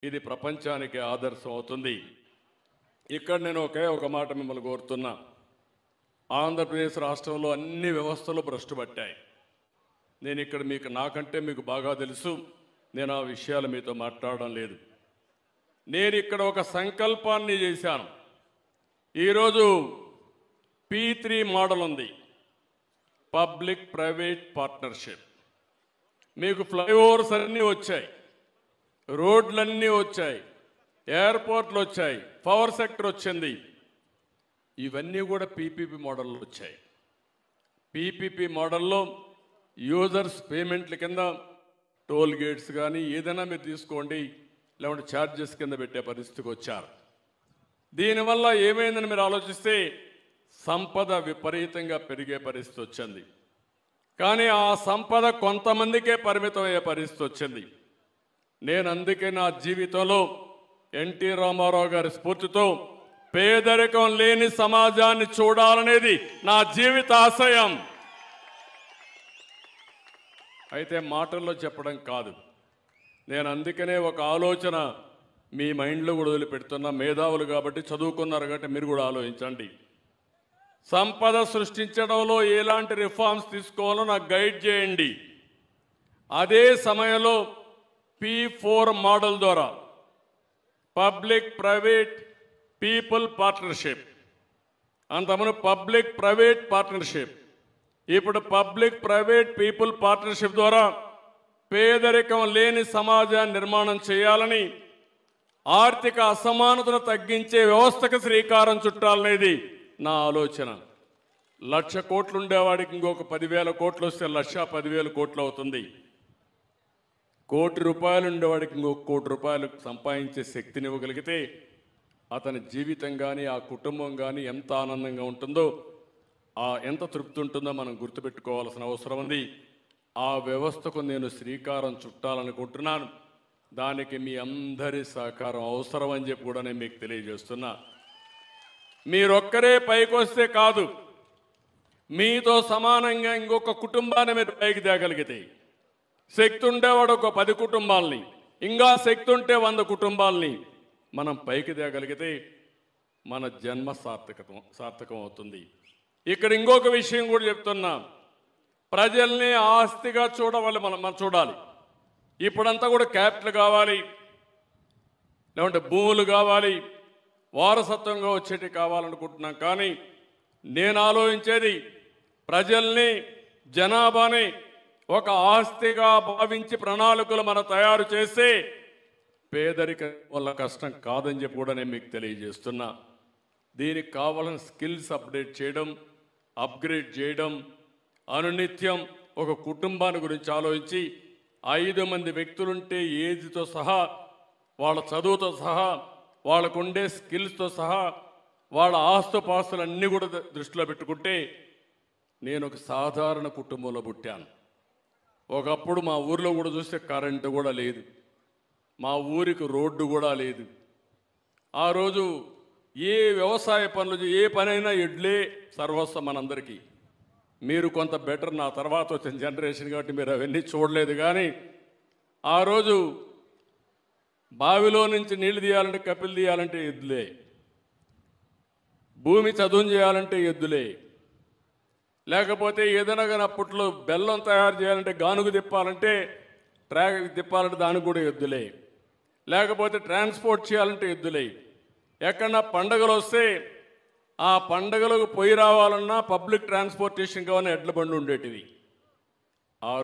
ఇది ప్రపంచానికి ఆదర్శం అవుతుంది. ఇక్కడ నేను ఒక మాట మిమ్మల్ని కోరుతున్నా. ఆంధ్రప్రదేశ్ రాష్ట్రంలో అన్ని వ్యవస్థలు భ్రష్టు పట్టాయి. నేను ఇక్కడ నాకంటే మీకు బాగా తెలుసు. నేను ఆ విషయాలు మీతో మాట్లాడడం లేదు. నేను ఇక్కడ ఒక సంకల్పాన్ని చేశాను. ఈరోజు P3 మోడల్ ఉంది, పబ్లిక్ ప్రైవేట్ పార్ట్నర్షిప్. మీకు ఫ్లైఓవర్స్ అన్నీ వచ్చాయి, రోడ్లన్నీ వచ్చాయి, ఎయిర్పోర్ట్లు వచ్చాయి, పవర్ సెక్టర్ వచ్చింది. ఇవన్నీ కూడా PPP మోడల్లో వచ్చాయి. PPP మోడల్లో యూజర్స్ పేమెంట్ల కింద టోల్ గేట్స్ కానీ ఏదైనా మీరు తీసుకోండి, లేకుంటే ఛార్జెస్ కింద పెట్టే పరిస్థితికి వచ్చారు. దీనివల్ల ఏమైందని మీరు ఆలోచిస్తే సంపద విపరీతంగా పెరిగే పరిస్థితి వచ్చింది. కానీ ఆ సంపద కొంతమందికే పరిమితం అయ్యే పరిస్థితి వచ్చింది. నేను అందుకే నా జీవితంలో ఎన్టీ రామారావు గారి స్ఫూర్తితో పేదరికం లేని సమాజాన్ని చూడాలనేది నా జీవిత ఆశయం. అయితే మాటల్లో చెప్పడం కాదు. నేను అందుకనే ఒక ఆలోచన మీ మైండ్లో కూడా వదిలిపెడుతున్నా. మేధావులు కాబట్టి, చదువుకున్నారు కాబట్టి మీరు కూడా ఆలోచించండి. సంపద సృష్టించడంలో ఎలాంటి రిఫార్మ్స్ తీసుకోవాలో నాకు గైడ్ చేయండి. అదే సమయంలో P4 మోడల్ ద్వారా పబ్లిక్ ప్రైవేట్ పీపుల్ పార్ట్నర్షిప్, అంతకుముందు పబ్లిక్ ప్రైవేట్ పార్ట్నర్షిప్, ఇప్పుడు పబ్లిక్ ప్రైవేట్ పీపుల్ పార్ట్నర్షిప్ ద్వారా పేదరికం లేని సమాజాన్ని నిర్మాణం చేయాలని, ఆర్థిక అసమానతను తగ్గించే వ్యవస్థకు శ్రీకారం చుట్టాలనేది నా ఆలోచన. 1,00,000 కోట్లు ఉండేవాడికి ఇంకొక 10,000 కోట్లు వస్తే 1,10,000 కోట్లు అవుతుంది. 1 కోటి రూపాయలు ఉండేవాడికి ఇంకొక 1 కోటి రూపాయలు సంపాదించే శక్తిని ఇవ్వగలిగితే అతని జీవితం కానీ ఆ కుటుంబం కానీ ఎంత ఆనందంగా ఉంటుందో, ఎంత తృప్తి ఉంటుందో మనం గుర్తుపెట్టుకోవాల్సిన అవసరం ఉంది. ఆ వ్యవస్థకు నేను శ్రీకారం చుట్టాలనుకుంటున్నాను. దానికి మీ అందరి సహకారం అవసరం అని చెప్పి కూడా నేను మీకు తెలియజేస్తున్నా. మీరొక్కరే పైకి వస్తే కాదు, మీతో సమానంగా ఇంకొక కుటుంబాన్ని మీరు పైకి తేగలిగితే, శక్తి ఉండేవాడు ఒక 10 కుటుంబాలని, ఇంకా శక్తి ఉంటే 100 కుటుంబాలని మనం పైకి తేగలిగితే మన జన్మ సార్థకం అవుతుంది. ఇక్కడ ఇంకొక విషయం కూడా చెప్తున్నా. ప్రజల్ని ఆస్తిగా మనం చూడాలి. ఇప్పుడంతా కూడా క్యాపిటల్ కావాలి, లేకుంటే భూములు కావాలి, వారసత్వంగా వచ్చేటి కావాలనుకుంటున్నాం. కానీ నేను ఆలోచించేది ప్రజల్ని, జనాభాని ఒక ఆస్తిగా భావించి ప్రణాళికలు మనం తయారు చేస్తే పేదరికం వల్ల కష్టం కాదని చెప్పి కూడా నేను మీకు తెలియజేస్తున్నా. దీనికి కావాలని స్కిల్స్ అప్డేట్ చేయడం, అప్గ్రేడ్ చేయడం, అనునిత్యం ఒక కుటుంబాన్ని గురించి ఆలోచించి 5 మంది వ్యక్తులుంటే ఏజ్తో సహా, వాళ్ళ చదువుతో సహా, వాళ్ళకు ఉండే స్కిల్స్తో సహా, వాళ్ళ ఆస్తుపాస్తులు అన్నీ కూడా దృష్టిలో పెట్టుకుంటే, నేను ఒక సాధారణ కుటుంబంలో పుట్టాను. ఒకప్పుడు మా ఊర్లో కూడా చూస్తే కరెంటు కూడా లేదు, మా ఊరికి రోడ్డు కూడా లేదు. ఆ రోజు ఏ వ్యవసాయ పనులు, ఏ పనైనా ఎడ్లే సర్వస్వం మనందరికీ. మీరు కొంత బెటర్, నా తర్వాత వచ్చిన జనరేషన్ కాబట్టి మీరు అవన్నీ చూడలేదు. కానీ ఆ రోజు బావిలో నుంచి నీళ్లు తీయాలంటే, కపిలు తీయాలంటే ఎద్దులే, భూమి చదును చేయాలంటే ఎద్దులే, లేకపోతే ఏదైనా కానీ అప్పట్లో బెల్లం తయారు చేయాలంటే, గానుగు తిప్పాలంటే, తిప్పాలంటే దానికి కూడా ఎద్దులే, లేకపోతే ట్రాన్స్పోర్ట్ చేయాలంటే ఎద్దులే. ఎక్కడన్నా పండగలు వస్తే ఆ పండగలకు పోయి రావాలన్నా పబ్లిక్ ట్రాన్స్పోర్టేషన్ కావాలని ఎడ్ల బండి ఉండేటివి.